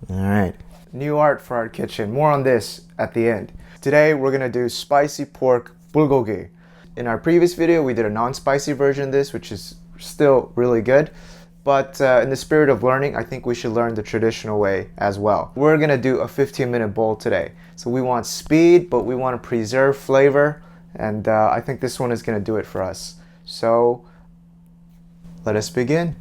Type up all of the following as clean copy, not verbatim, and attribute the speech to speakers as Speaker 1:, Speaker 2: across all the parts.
Speaker 1: All right, new art for our kitchen. More on this at the end. Today we're gonna do spicy pork bulgogi. In our previous video, we did a non-spicy version of this, which is still really good. But in the spirit of learning, I think we should learn the traditional way as well. We're gonna do a 15-minute bowl today. So we want speed, but we want to preserve flavor. And I think this one is gonna do it for us. So let us begin.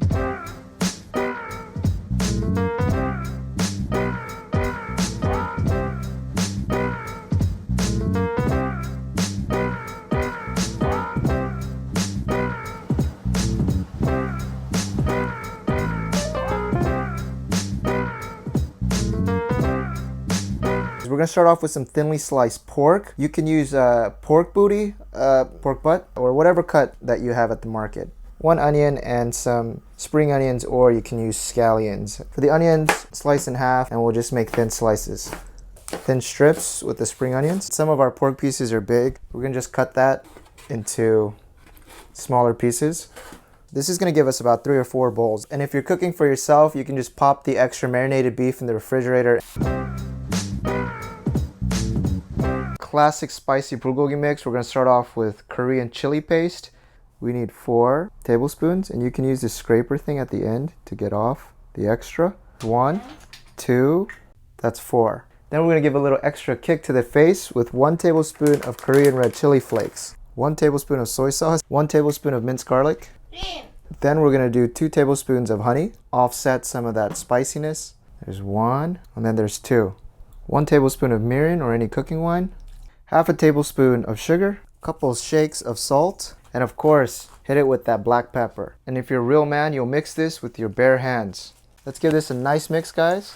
Speaker 1: We're gonna start off with some thinly sliced pork. You can use pork booty, pork butt, or whatever cut that you have at the market. 1 onion and some spring onions, or you can use scallions. For the onions, slice in half, and we'll just make thin slices. Thin strips with the spring onions. Some of our pork pieces are big. We're gonna just cut that into smaller pieces. This is gonna give us about 3 or 4 bowls. And if you're cooking for yourself, you can just pop the extra marinated beef in the refrigerator. Classic spicy bulgogi mix. We're going to start off with Korean chili paste. We need 4 tablespoons, and you can use the scraper thing at the end to get off the extra. 1, 2, that's 4. Then we're going to give a little extra kick to the face with 1 tablespoon of Korean red chili flakes, 1 tablespoon of soy sauce, 1 tablespoon of minced garlic. Then we're going to do 2 tablespoons of honey, offset some of that spiciness. There's 1, and then there's 2. 1 tablespoon of mirin or any cooking wine, half a tablespoon of sugar, a couple of shakes of salt, and of course, hit it with that black pepper. And if you're a real man, you'll mix this with your bare hands. Let's give this a nice mix, guys.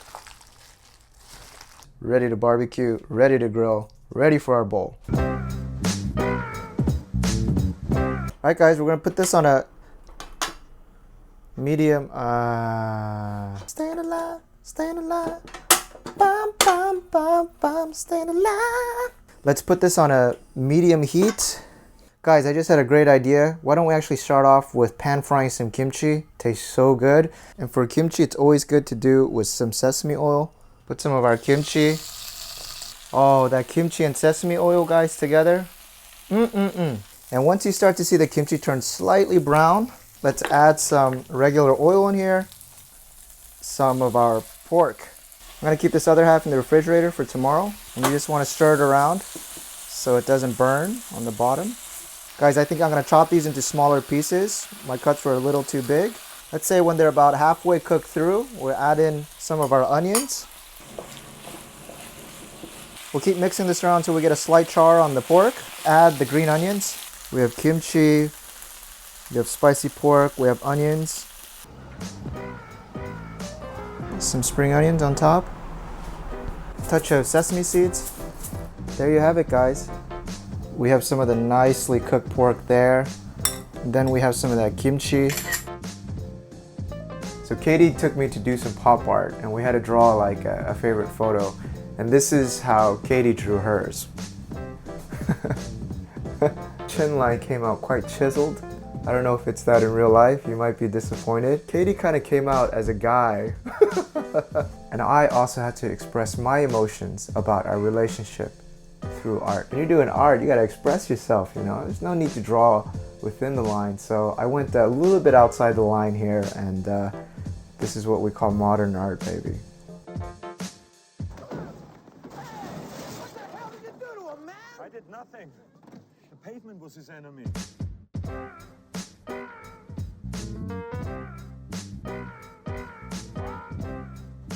Speaker 1: Ready to barbecue, ready to grill, ready for our bowl. All right, guys, we're gonna put this on a medium, staying alive, bum, bum, bum, bum, staying alive. Let's put this on a medium heat. Guys, I just had a great idea. Why don't we actually start off with pan frying some kimchi? Tastes so good. And for kimchi, it's always good to do with some sesame oil. Put some of our kimchi. Oh, that kimchi and sesame oil, guys, together. And once you start to see the kimchi turn slightly brown, let's add some regular oil in here. Some of our pork. I'm gonna keep this other half in the refrigerator for tomorrow, and you just wanna stir it around so it doesn't burn on the bottom. Guys, I think I'm gonna chop these into smaller pieces. My cuts were a little too big. Let's say when they're about halfway cooked through, we'll add in some of our onions. We'll keep mixing this around until we get a slight char on the pork. Add the green onions. We have kimchi, we have spicy pork, we have onions. Some spring onions on top, touch of sesame seeds. There you have it, guys. We have some of the nicely cooked pork there. Then we have some of that kimchi. So Katie took me to do some pop art, and we had to draw like a favorite photo. And this is how Katie drew hers. Chin line came out quite chiseled. I don't know if it's that in real life. You might be disappointed. Katie kind of came out as a guy. And I also had to express my emotions about our relationship through art. When you're doing art, you gotta express yourself, you know? There's no need to draw within the line. So I went a little bit outside the line here, and this is what we call modern art, baby.
Speaker 2: What the hell did you do to him, man? I did nothing. The pavement was his enemy.